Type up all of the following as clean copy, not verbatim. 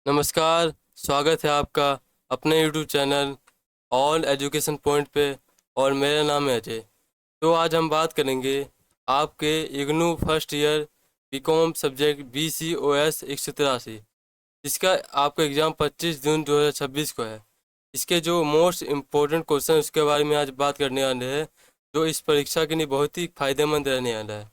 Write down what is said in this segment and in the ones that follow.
नमस्कार। स्वागत है आपका अपने YouTube channel all education point पे। और मेरा नाम है अजय। तो आज हम बात करेंगे आपके IGNOU first year BCom subject BCOS 183, जिसका आपका एग्ज़ाम 25 जून 2026 को है। इसके जो मोस्ट इम्पोर्टेंट क्वेश्चन उसके बारे में आज बात करने वाले हैं, जो इस परीक्षा के लिए बहुत ही फायदेमंद रहने वाला है।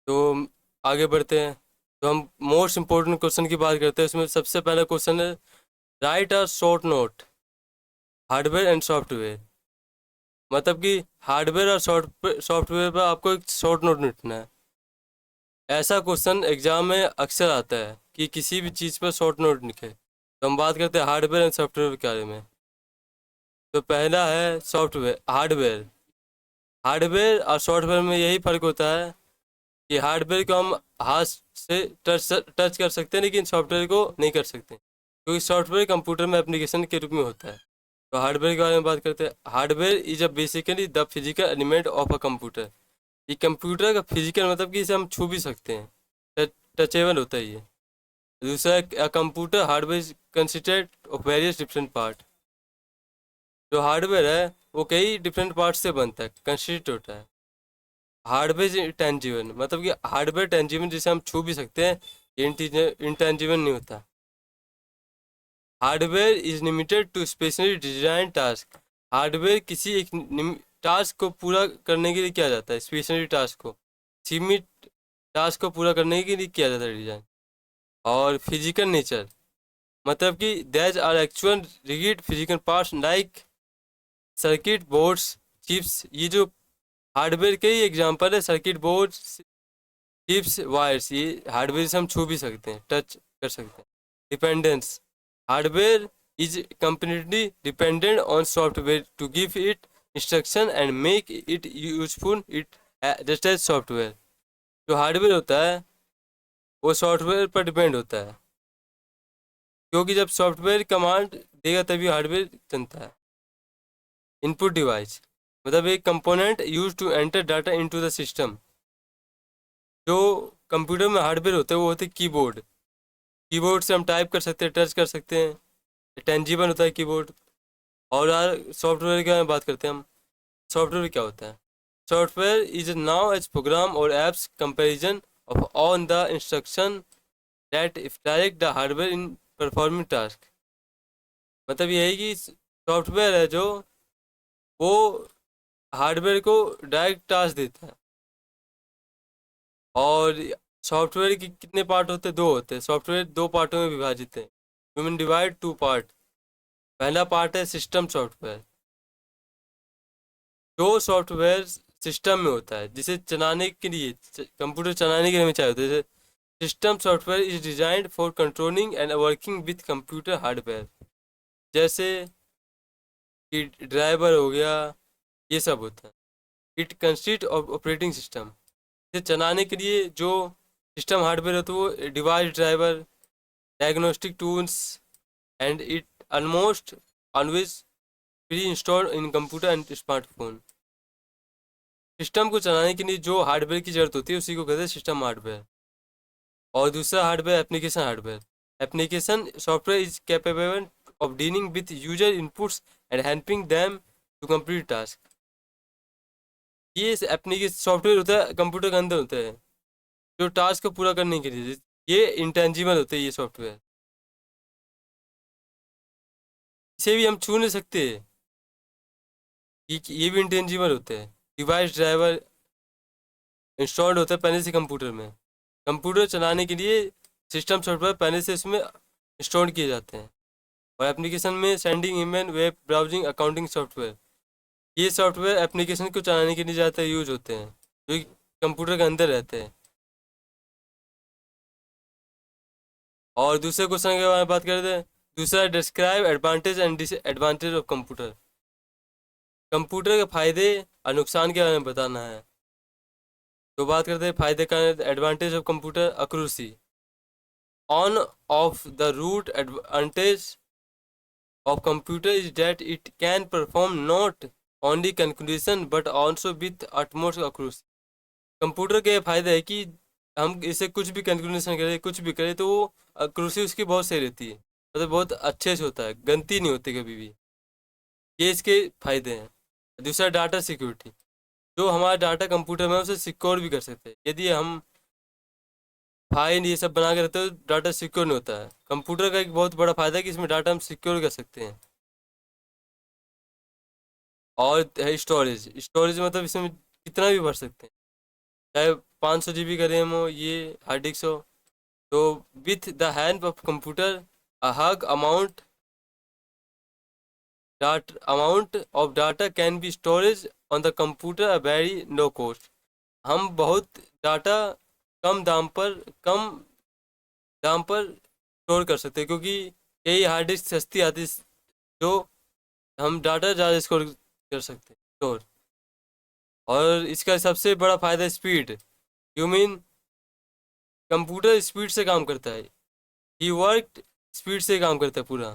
तो आगे बढ़ते हैं। तो हम मोस्ट इम्पोर्टेंट क्वेश्चन की बात करते हैं। उसमें सबसे पहला क्वेश्चन है, right a short note hardware and software. मतलब कि हार्डवेयर और सॉफ्टवेयर पर आपको एक शॉर्ट नोट लिखना है। ऐसा क्वेश्चन एग्जाम में अक्सर आता है कि किसी भी चीज़ पर शॉर्ट नोट लिखे। तो हम बात करते हैं हार्डवेयर एंड सॉफ्टवेयर के बारे में। तो पहला है सॉफ्टवेयर। हार्डवेयर हार्डवेयर और सॉफ्टवेयर में यही फ़र्क होता है कि हार्डवेयर को हम हाथ से टच कर सकते हैं, लेकिन सॉफ्टवेयर को नहीं कर सकते, क्योंकि सॉफ्टवेयर कंप्यूटर में एप्लीकेशन के रूप में होता है। तो हार्डवेयर के बारे में बात करते हैं। Hardware is a basically the physical element of a computer. ये कंप्यूटर का फिजिकल मतलब कि इसे हम छू भी सकते हैं, टचेबल होता है ये। दूसरा, computer hardware consisted of various different part. जो हार्डवेयर है वो कई डिफरेंट पार्ट से बनता है, कंसिस्ट होता है। हार्डवेयर टेंजिबल मतलब कि हार्डवेयर टेंजिबल जिसे हम छू भी सकते हैं, इंटेंजिबल नहीं होता। Hardware is limited to specially design task. Hardware किसी एक टास्क को पूरा करने के लिए किया जाता है, स्पेशली टास्क को, सीमित टास्क को पूरा करने के लिए किया जाता है डिजाइन। और फिजिकल नेचर मतलब कि there are actual rigid physical parts like circuit boards, chips. ये जो हार्डवेयर के ही एग्जांपल है, सर्किट बोर्ड्स, चिप्स, वायर्स। ये हार्डवेयर से हम छू भी सकते हैं, टच कर सकते हैं। Dependence hardware is completely dependent on software to give it instruction and make it useful it, just as software. जो हार्डवेयर होता है वो सॉफ्टवेयर पर डिपेंड होता है, क्योंकि जब सॉफ्टवेयर कमांड देगा तभी हार्डवेयर चलता है। इनपुट डिवाइस मतलब एक component use to enter data into the system. जो कंप्यूटर में हार्डवेयर होते हैं वो होते हैं कीबोर्ड। कीबोर्ड से हम टाइप कर सकते हैं, टच कर सकते हैं, टेंजिबल होता है कीबोर्ड। और यार सॉफ्टवेयर की बात करते हैं हम। सॉफ्टवेयर क्या होता है? Software is now as program और apps comparison of on the instruction that if direct the hardware in performing task. मतलब ये है कि सॉफ्टवेयर है जो वो हार्डवेयर को डायरेक्ट टास्क देता है। और सॉफ्टवेयर के कितने पार्ट होते हैं? दो होते हैं। सॉफ्टवेयर दो पार्टों में विभाजित है। Human divide two part. पहला पार्ट है सिस्टम सॉफ्टवेयर। जो सॉफ्टवेयर सिस्टम में होता है, जिसे चलाने के लिए, कंप्यूटर चलाने के लिए हमें चाहिए होता है। जैसे system software is designed for controlling and working with computer hardware. जैसे कि ड्राइवर हो गया, ये सब होता है। It consist of operating system. इसे चलाने के लिए जो सिस्टम हार्डवेयर होता है वो device, driver, diagnostic tools and it almost always pre installed in computer and smartphone. System को चलाने के लिए जो हार्डवेयर की जरूरत होती है उसी को कहते हैं सिस्टम हार्डवेयर। और दूसरा hardware application hardware. Application software is capable of dealing with user inputs and helping them to complete task. ये एप्लीकेशन सॉफ्टवेयर होता है कंप्यूटर के अंदर होता है, जो टास्क को पूरा करने के लिए। ये इंटेंजिबल होते हैं ये सॉफ्टवेयर, इसे भी हम छू नहीं सकते। ये भी इंटेंजिबल होते हैं। डिवाइस, ड्राइवर इंस्टॉल्ड होता है पहले से कंप्यूटर में। कंप्यूटर चलाने के लिए सिस्टम सॉफ्टवेयर पहले से इसमें इंस्टॉल किए जाते हैं। और एप्लीकेशन में sending, email, web browsing, accounting software. ये सॉफ्टवेयर एप्लीकेशन को चलाने के लिए ज़्यादातर यूज होते हैं, जो कि कंप्यूटर के अंदर रहते हैं। और दूसरे क्वेश्चन के बारे में बात करते हैं। दूसरा, describe advantage and disadvantage of computer. Computer के फायदे और नुकसान के बारे में बताना है। तो बात करते हैं फायदे का। Advantage of computer accuracy. On of the root advantage of computer is that it can perform not only calculation but also with utmost accuracy। Computer के फायदे है कि हम इसे कुछ भी कैलकुलेशन करें, कुछ भी करें, तो वो एक्यूरेसी उसकी बहुत सही रहती है, मतलब बहुत अच्छे से होता है, गलती नहीं होती कभी भी। ये इसके फायदे हैं। दूसरा, डाटा सिक्योरिटी। जो हमारा डाटा कंप्यूटर में है, उसे सिक्योर भी कर सकते हैं। यदि हम फाइल ये सब बना के रखते हो, डाटा सिक्योर नहीं होता है। कंप्यूटर का एक बहुत बड़ा फायदा है कि इसमें डाटा हम सिक्योर कर सकते हैं। और है स्टोरेज। स्टोरेज मतलब इसमें कितना भी भर सकते हैं, चाहे 500 GB का रैम हो, ये हार्ड डिस्क हो। तो with the help of computer, a hug amount of data can be storage on the computer a very low cost। हम बहुत डाटा कम दाम पर कम दाम पर स्टोर कर सकते हैं, क्योंकि यही हार्ड डिस्क सस्ती आती है, जो हम डाटा ज़्यादा स्टोर कर सकते हैं, स्टोर। और इसका सबसे बड़ा फायदा speed. You mean computer speed से काम करता है, ही वर्क स्पीड से काम करता है पूरा,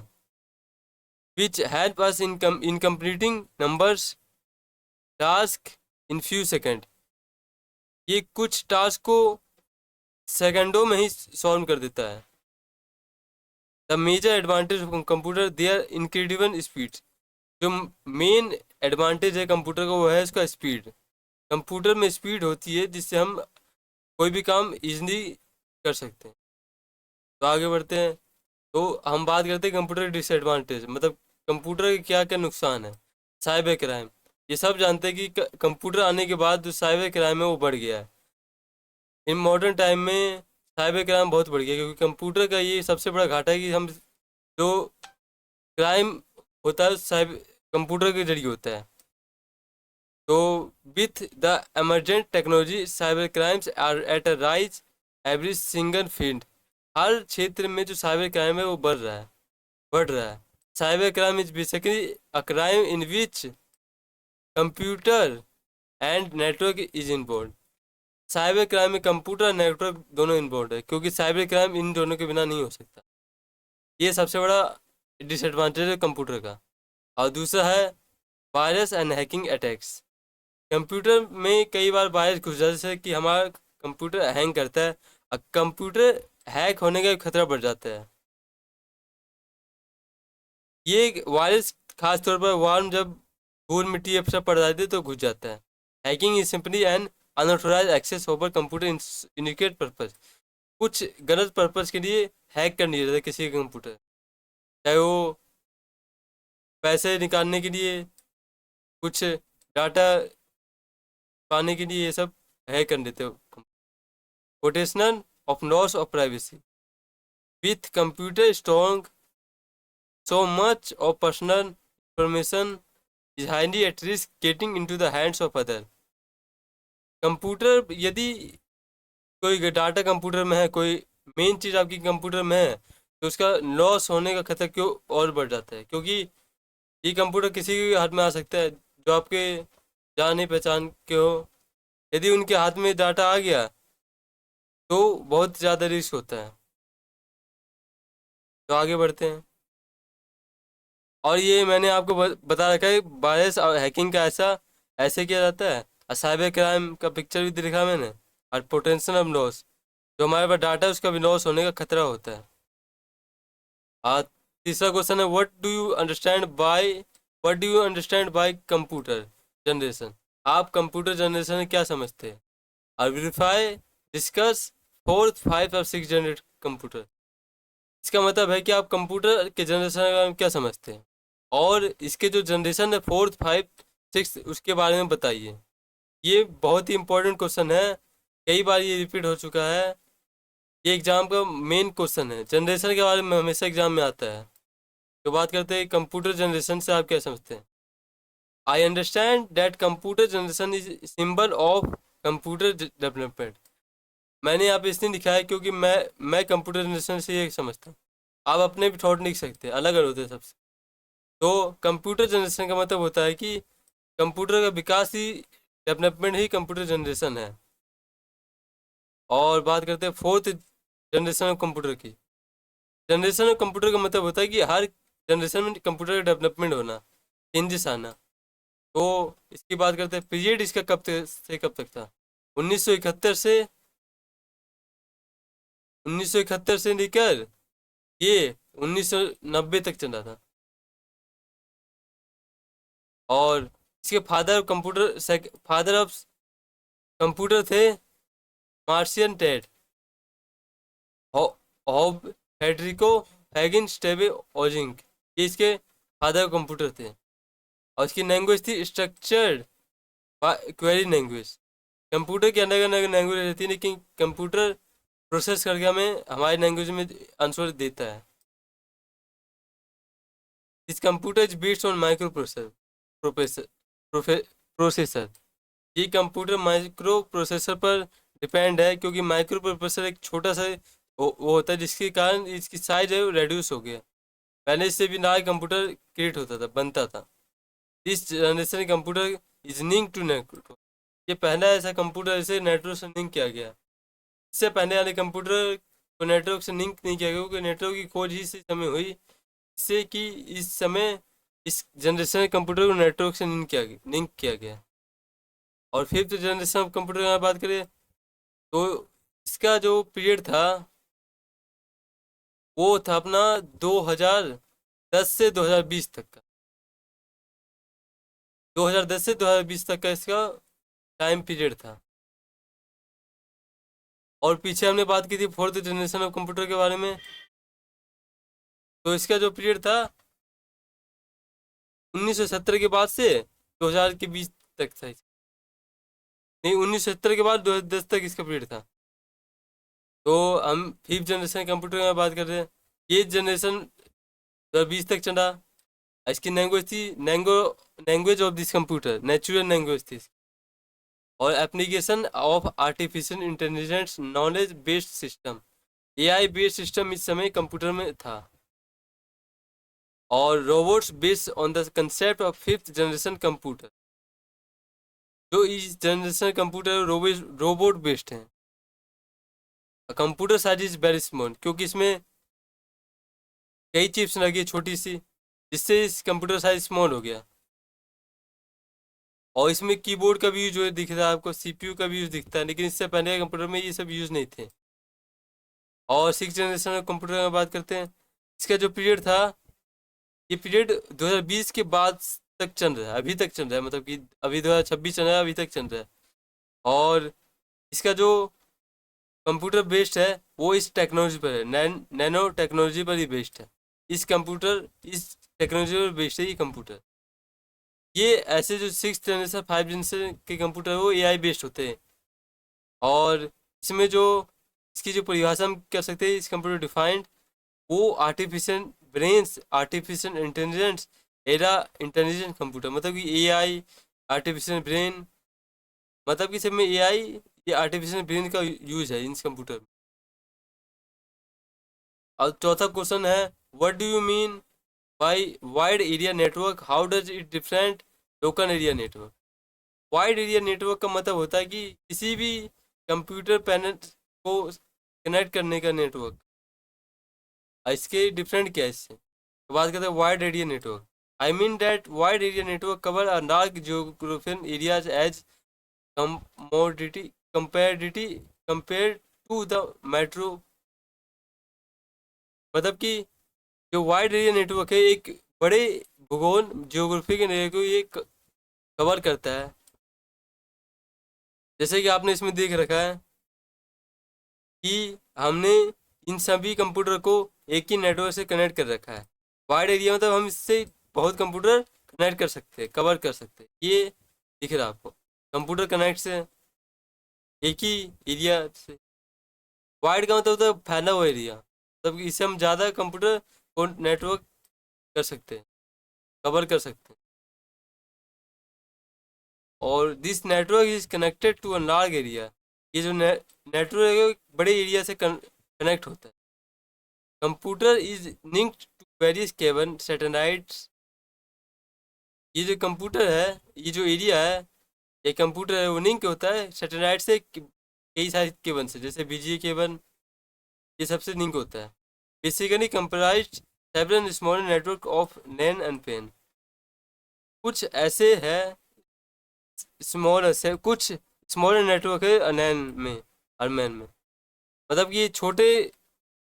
which help us in completing numbers task in few second. ये कुछ टास्क को सेकंडों में ही सॉल्व कर देता है। The major advantage of computer, there incredible speed. जो मेन एडवांटेज है कंप्यूटर का, वो है इसका स्पीड। कंप्यूटर में स्पीड होती है जिससे हम कोई भी काम इजीली कर सकते हैं। तो आगे बढ़ते हैं। तो हम बात करते हैं कंप्यूटर के डिसएडवांटेज, मतलब कंप्यूटर के क्या क्या नुकसान है। Cyber crime. ये सब जानते हैं कि कंप्यूटर आने के बाद जो साइबर क्राइम है वो बढ़ गया है। इन मॉडर्न टाइम में साइबर क्राइम बहुत बढ़ गया है, क्योंकि कंप्यूटर का ये सबसे बड़ा घाटा है कि हम जो क्राइम होता है साइबर कंप्यूटर के जरिए होता है। तो with the emergent technology, cyber crimes are at a rise every single field. हर क्षेत्र में जो साइबर क्राइम है वो बढ़ रहा है। Cyber crime is basically a crime in which computer and network is involve. Cyber crime में कंप्यूटर और नेटवर्क दोनों इन्वॉल्व है, क्योंकि साइबर क्राइम इन दोनों के बिना नहीं हो सकता। ये सबसे बड़ा डिसएडवांटेज है कंप्यूटर का। और दूसरा है virus and hacking attacks. Computer में कई बार वायरस घुस जाता है, जैसे कि हमारा कंप्यूटर हैंग करता है, और कंप्यूटर हैक होने का खतरा बढ़ जाता है। ये वायरस खास तौर पर वार्म, जब धूल मिट्टी ये सब पड़ जाती है तो घुस जाता है। Hacking is simply an unauthorise access over computer indicate purpose. कुछ गलत पर्पज के लिए हैक कर नहीं रहता किसी का कंप्यूटर, चाहे वो पैसे निकालने के लिए, कुछ डाटा पाने के लिए, ये सब हैक कर देते हो। Potential of loss of privacy. With computer strong, so much of personal information is highly at risk getting into the hands of other। Computer, यदि कोई डाटा कंप्यूटर में है, कोई मेन चीज़ आपकी कंप्यूटर में है, तो उसका लॉस होने का खतरा क्यों और बढ़ जाता है, क्योंकि ये कंप्यूटर किसी के हाथ में आ सकता है जो आपके जाने पहचान के हो। यदि उनके हाथ में डाटा आ गया तो बहुत ज़्यादा रिस्क होता है। तो आगे बढ़ते हैं। और ये मैंने आपको बता रखा है वायरस और हैकिंग का ऐसे किया जाता है, और साइबर क्राइम का पिक्चर भी दिखा मैंने। और पोटेंशियल ऑफ लॉस, जो हमारे पास डाटा है उसका भी लॉस होने का खतरा होता है। और तीसरा क्वेश्चन है, what do you understand by computer generation. आप कंप्यूटर जनरेशन में क्या समझते हैं। और वेरीफाई, डिस्कस फोर्थ, फाइव और सिक्स जनरेट कंप्यूटर। इसका मतलब है कि आप कंप्यूटर के जनरेशन के बारे में क्या समझते हैं, और इसके जो जनरेशन है फोर्थ, फाइव, सिक्स, उसके बारे में बताइए। ये बहुत ही इंपॉर्टेंट क्वेश्चन है, कई बार ये रिपीट हो चुका है। ये एग्जाम का मेन क्वेश्चन है, जनरेशन के बारे में हमेशा एग्जाम में आता है। तो बात करते हैं कंप्यूटर जनरेशन से आप क्या समझते हैं। I understand that computer generation is symbol of computer development. मैंने यहाँ पे इसलिए लिखा है क्योंकि मैं कंप्यूटर जनरेशन से ये समझता हूँ। आप अपने भी थॉट लिख सकते हैं, अलग अलग होते हैं सबसे। तो कंप्यूटर जनरेशन का मतलब होता है कि कंप्यूटर का विकास ही, डेवलपमेंट ही कंप्यूटर जनरेशन है। और बात करते हैं फोर्थ जनरेशन ऑफ कंप्यूटर की। जनरेशन ऑफ कंप्यूटर का मतलब होता है कि हर जनरेशन में कंप्यूटर का डेवलपमेंट होना, चेंजेस आना। तो इसकी बात करते हैं, पीरियड इसका कब से कब तक था। 1971 से 1971 से लेकर ये 1990 तक चला था। और इसके फादर ऑफ कंप्यूटर थे Marcian Ted Hoff Federico Faggin स्टेबे ओजिंग। ये इसके फादर कंप्यूटर थे। और इसकी लैंग्वेज थी स्ट्रक्चर्ड क्वेरी लैंग्वेज। कंप्यूटर के अंदर अलग लैंग्वेज रहती है, लेकिन कंप्यूटर प्रोसेस करके हमें हमारी लैंग्वेज में आंसर देता है। This computer is based on micro processor processor. ये कंप्यूटर माइक्रो प्रोसेसर पर डिपेंड है, क्योंकि माइक्रो प्रोसेसर एक छोटा सा वो होता है, जिसके कारण इसकी साइज है वो रेड्यूस हो गया। पहले इससे भी ना कंप्यूटर क्रिएट होता था, बनता था। इस generation computer is link to network. ये पहला ऐसा कंप्यूटर इसे नेटवर्क से लिंक किया गया। इससे पहले वाले कंप्यूटर को नेटवर्क से लिंक नहीं किया गया, क्योंकि नेटवर्क की खोज ही इसी समय हुई, इससे कि इस समय इस जनरेशन कंप्यूटर को नेटवर्क से लिंक किया गया। और फिफ्थ जनरेशन कंप्यूटर की बात करें तो इसका जो पीरियड था वो था अपना 2010 से 2020 तक का। 2010 से 2020 तक का इसका टाइम पीरियड था। और पीछे हमने बात की थी फोर्थ जनरेशन ऑफ कंप्यूटर के बारे में, तो इसका जो पीरियड था 1970 के बाद से 2000 के बीच तक था। नहीं, 1970 के बाद 2010 तक इसका पीरियड था। तो हम फिफ्थ जनरेशन कंप्यूटर में बात कर रहे हैं। ये जनरेशन 2020 तक चला। इसकी लैंग्वेज थी language of this computer natural language थी। और application of artificial intelligence knowledge based system, AI based system इस समय कंप्यूटर में था। और robots based on the concept of fifth generation computer. जो इस जनरेशन कंप्यूटर रोबोट बेस्ड हैं। Computer size is very small, क्योंकि इसमें कई चिप्स लगी है छोटी सी, जिससे इस कंप्यूटर साइज स्मॉल हो गया। और इसमें कीबोर्ड का भी यूज दिख रहा है आपको, सीपीयू का भी यूज दिखता है, लेकिन इससे पहले कंप्यूटर में ये सब यूज नहीं थे। और सिक्स जनरेशन कंप्यूटर में बात करते हैं। इसका जो पीरियड था ये पीरियड 2020 के बाद तक चल रहा है, अभी तक चल रहा है, मतलब कि अभी 2026 चल रहा है, अभी तक चल रहा है। और इसका जो कंप्यूटर बेस्ड है वो इस टेक्नोलॉजी पर है, नैनो टेक्नोलॉजी पर ही बेस्ड है। इस टेक्नोलॉजी पर बेस्ड है ये कंप्यूटर। ये ऐसे जो सिक्स जनरेशन फाइव जनरेशन के कंप्यूटर है वो एआई बेस्ड होते हैं। और इसमें जो इसकी जो परिभाषा हम कर सकते हैं, इस कंप्यूटर डिफाइंड वो artificial brains artificial intelligence era intelligent computer, मतलब कि एआई आर्टिफिशियल ब्रेन, मतलब कि इसमें एआई ये आर्टिफिशियल ब्रेन का यूज है इन कंप्यूटर में। और चौथा क्वेश्चन है what do you mean by wide area network, how does it different local area network. Wide area network का मतलब होता है कि किसी भी कंप्यूटर पैनल को कनेक्ट करने का नेटवर्क। इसके डिफरेंट क्या है इससे, तो बात करते हैं wide area network. I mean that wide area network cover a large geographical areas as commodity कंपेरिटी कंपेयर टू द मेट्रो। मतलब कि जो वाइड एरिया नेटवर्क है एक बड़े भूगोल जियोग्राफी के एरिया को ये कवर करता है। जैसे कि आपने इसमें देख रखा है कि हमने इन सभी कंप्यूटर को एक ही नेटवर्क से कनेक्ट कर रखा है। वाइड एरिया मतलब हम इससे बहुत कंप्यूटर कनेक्ट कर सकते हैं, कवर कर सकते हैं। ये दिख रहा है आपको, कंप्यूटर कनेक्ट से एक ही एरिया से। वाइड का मतलब होता है फैला हुआ एरिया, मतलब कि इससे हम ज़्यादा कंप्यूटर को नेटवर्क कर सकते हैं, कवर कर सकते हैं। और this network is connected to a large area. ये जो नेटवर्क है वो एक बड़े एरिया से कनेक्ट होता है। Computer is linked to various cable satellites. ये जो कंप्यूटर है, ये जो एरिया है, ये कंप्यूटर है वो लिंक होता है सैटेलाइट से कई सारे केबल से, जैसे बीजीए केबल, ये सबसे लिंक होता है। Basically comprise several small network of LAN and PAN. कुछ ऐसे है कुछ स्मॉल नेटवर्क है लैन में और मैन में। मतलब कि ये छोटे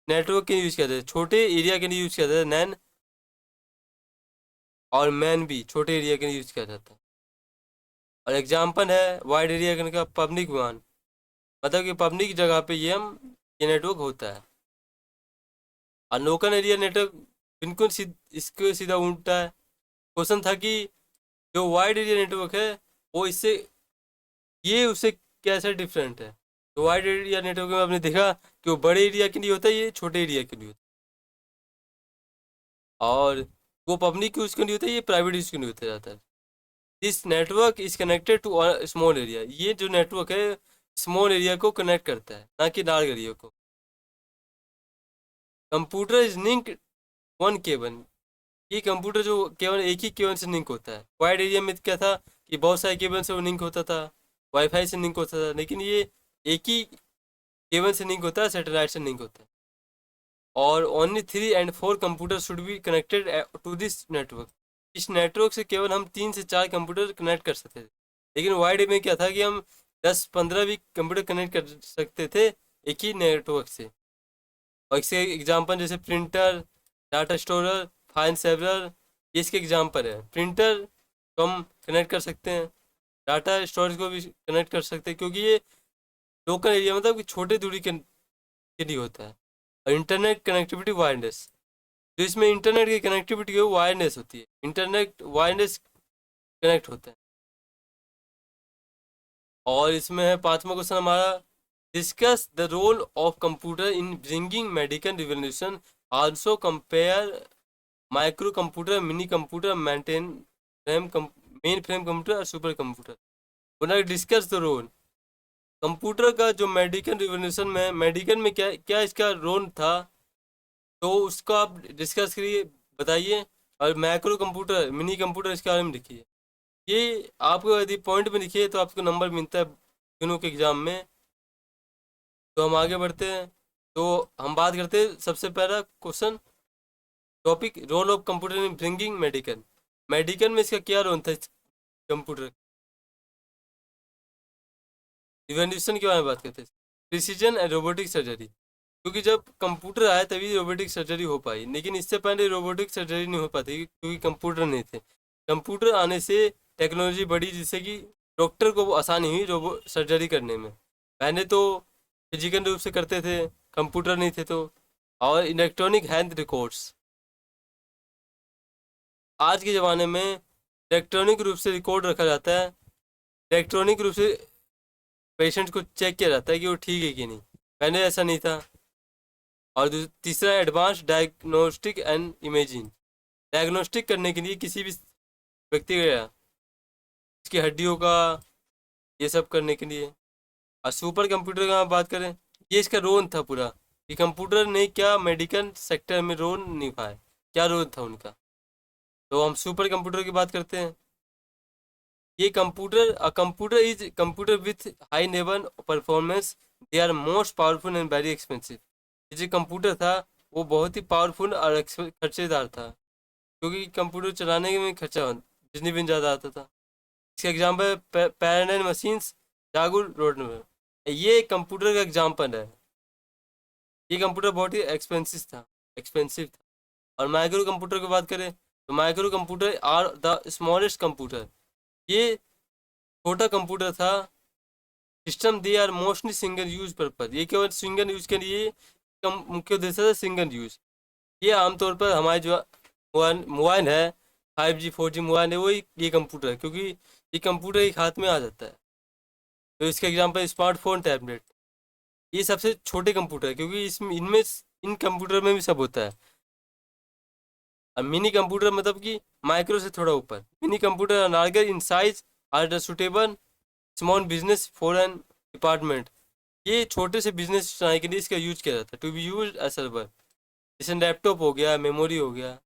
नेटवर्क के लिए यूज़ करते हैं, छोटे एरिया के लिए यूज़ करते हैं नैन, और मैन भी छोटे एरिया के लिए यूज़ किया जाता है। और एग्जाम्पल है वाइड एरिया का पब्लिक वन, मतलब कि पब्लिक जगह पे ये नेटवर्क होता है। और लोकल एरिया नेटवर्क बिल्कुल इसको सीधा उल्टा है। क्वेश्चन था कि जो वाइड एरिया नेटवर्क है वो इससे, ये उससे कैसे डिफरेंट है। तो वाइड एरिया नेटवर्क में आपने देखा कि वो बड़े एरिया के लिए होता है, ये छोटे एरिया के लिए होता है। और वो पब्लिक यूज़ के लिए होता है, ये प्राइवेट यूज़ के लिए होता जाता है। This network is connected to small area, ये जो नेटवर्क है स्मॉल एरिया को कनेक्ट करता है, ना कि लार्ज एरिया को। Computer is linked one cable, ये कंप्यूटर जो केवल एक ही केबल से लिंक होता है। वाइड एरिया में क्या था कि बहुत सारे केबल से वो लिंक होता था, वाईफाई से लिंक होता था, लेकिन ये एक ही केबल से लिंक होता है, सैटेलाइट से लिंक होता है। और ओनली 3 और 4 computer should be connected to this network, इस नेटवर्क से केवल हम 3 से 4 कंप्यूटर कनेक्ट कर सकते थे। लेकिन वाइड में क्या था कि हम 10-15 भी कंप्यूटर कनेक्ट कर सकते थे एक ही नेटवर्क से। और इसके एग्जांपल जैसे प्रिंटर, डाटा स्टोरर, फाइल सेवरर, ये इसके एग्जांपल है। प्रिंटर को हम कनेक्ट कर सकते हैं, डाटा स्टोरेज को भी कनेक्ट कर सकते हैं, क्योंकि ये लोकल एरिया मतलब कि छोटे दूरी के लिए होता है। और इंटरनेट कनेक्टिविटी वायरलेस, जो इसमें इंटरनेट की कनेक्टिविटी है वो वायरलेस होती है, इंटरनेट वायरलेस कनेक्ट होता है। और इसमें है 5वां क्वेश्चन हमारा, discuss the role of computer in bringing medical revolution, also compare micro computer, mini computer, main frame computer और सुपर कंप्यूटर। बोला डिस्कस द रोल कंप्यूटर का जो मेडिकल रिवोल्यूशन में, मेडिकल में क्या क्या इसका रोल था, तो उसको आप डिस्कस करिए, बताइए। और मैक्रो कंप्यूटर, मिनी कंप्यूटर, इसके बारे में लिखिए। ये आपको यदि पॉइंट में लिखिए तो आपको नंबर मिलता है दोनों के एग्जाम में। तो हम आगे बढ़ते हैं। तो हम बात करते हैं सबसे पहला question, topic role of computer in bringing medical, medical में इसका क्या रोल था कंप्यूटर रिवोल्यूशन के बारे में बात करते हैं। प्रिसीजन एंड रोबोटिक सर्जरी, क्योंकि जब कंप्यूटर आया तभी रोबोटिक सर्जरी हो पाई, लेकिन इससे पहले रोबोटिक सर्जरी नहीं हो पाती क्योंकि कंप्यूटर नहीं थे। कंप्यूटर आने से टेक्नोलॉजी बढ़ी, जिससे कि डॉक्टर को आसानी हुई रोबो सर्जरी करने में। पहले तो फिजिकल रूप से करते थे, कंप्यूटर नहीं थे तो। और इलेक्ट्रॉनिक हेल्थ रिकॉर्ड्स, आज के ज़माने में इलेक्ट्रॉनिक रूप से रिकॉर्ड रखा जाता है, इलेक्ट्रॉनिक रूप से पेशेंट को चेक किया जाता है कि वो ठीक है कि नहीं, पहले ऐसा नहीं था। और तीसरा advance diagnostic and imaging, diagnostic करने के लिए किसी भी व्यक्ति का, इसकी हड्डियों का, ये सब करने के लिए। और सुपर कंप्यूटर का हम बात करें, ये इसका रोल था पूरा, कि कंप्यूटर ने क्या मेडिकल सेक्टर में रोल निभाया, क्या रोल था उनका। तो हम सुपर कंप्यूटर की बात करते हैं। ये computer, a computer is computer with high level performance, they are most powerful and very expensive. ये जो कंप्यूटर था वो बहुत ही पावरफुल और खर्चेदार था, क्योंकि कंप्यूटर चलाने में खर्चा बिजली बिल ज़्यादा आता था। इसका एग्जाम्पल पैरेलल मशीन्स, जागुर रोड में, ये कंप्यूटर का एग्जाम्पल है। ये कंप्यूटर बहुत ही एक्सपेंसिव था। और माइक्रो कंप्यूटर की बात करें तो micro computer are the smallest computer, ये छोटा कंप्यूटर था। System they are mostly single use purpose, ये केवल सिंगल यूज के लिए, कम मुख्य उद्देश्य है सिंगल यूज। ये आमतौर पर हमारे जो मोबाइल है, 5G 4G मोबाइल है, वही ये कंप्यूटर है, क्योंकि ये कंप्यूटर एक हाथ में आ जाता है। तो इसका एग्जांपल स्मार्टफोन, टैबलेट, ये सबसे छोटे कंप्यूटर है, क्योंकि इसमें इनमें इन कंप्यूटर में भी सब होता है। अब मिनी कंप्यूटर मतलब कि माइक्रो से थोड़ा ऊपर, mini computer are larger in size, are suitable small business for an department, ये छोटे से बिजनेस चलाने के लिए इसका यूज किया जाता है। To be use as server, जैसे लैपटॉप हो गया, मेमोरी हो गया,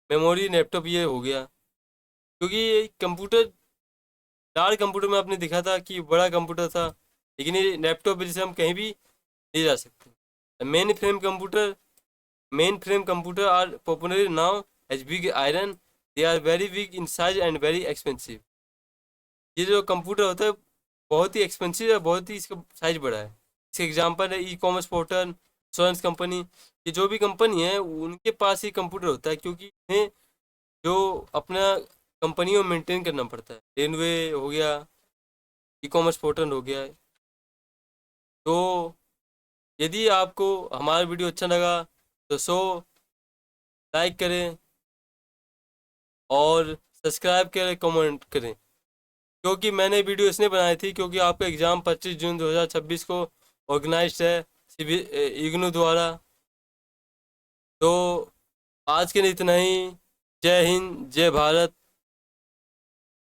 मेमोरी लैपटॉप ये हो गया। क्योंकि ये कंप्यूटर, लार्ज कंप्यूटर में आपने देखा था कि बड़ा कंप्यूटर था, लेकिन ये लैपटॉप जिसे हम कहीं भी ले जा सकते हैं। Main frame computer are popular now as big iron, they are very big in size and very expensive. ये जो कंप्यूटर होता है बहुत ही एक्सपेंसिव है, बहुत ही इसका साइज बड़ा है। इसके एग्जांपल है e commerce portal, insurance company. ये जो भी कंपनी है उनके पास ही कंप्यूटर होता है, क्योंकि इन्हें जो अपना कंपनी में मेंटेन करना पड़ता है। रेलवे हो गया, ई कॉमर्स पोर्टल हो गया। तो यदि आपको हमारा वीडियो अच्छा लगा तो लाइक करें और सब्सक्राइब करें, कमेंट करें। क्योंकि मैंने वीडियो इसलिए बनाई थी क्योंकि आपका एग्ज़ाम 25 जून 2026 को ऑर्गेनाइज्ड है इग्नू द्वारा। तो आज के लिए इतना ही। जय हिंद, जय भारत।